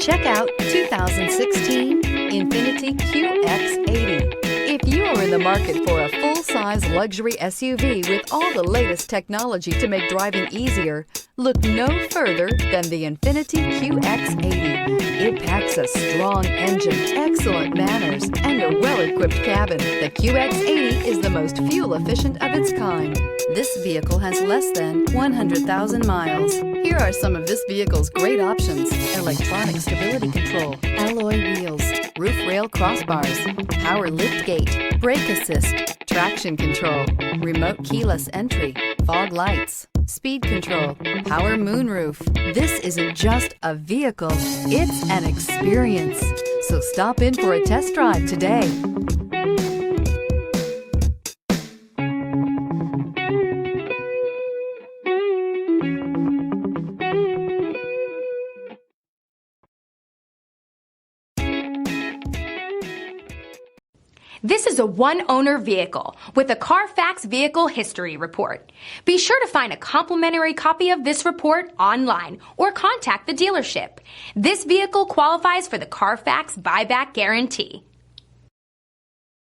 Check out 2016 Infiniti Qx80. If you are in the market for a full-size luxury SUV with all the latest technology to make driving easier, look no further than the Infiniti Qx80. It packs a strong engine, excellent manners, and a well-equipped cabin. The Qx80 is the most fuel-efficient of its kind. This vehicle has less than 100,000 miles. Here are some of this vehicle's great options: electronic stability control, alloy wheels, roof rail crossbars, power liftgate, brake assist, traction control, remote keyless entry, fog lights, speed control, power moonroof. This isn't just a vehicle, it's an experience. So stop in for a test drive today. This is a one-owner vehicle with a Carfax Vehicle History Report. Be sure to find a complimentary copy of this report online or contact the dealership. This vehicle qualifies for the Carfax Buyback Guarantee.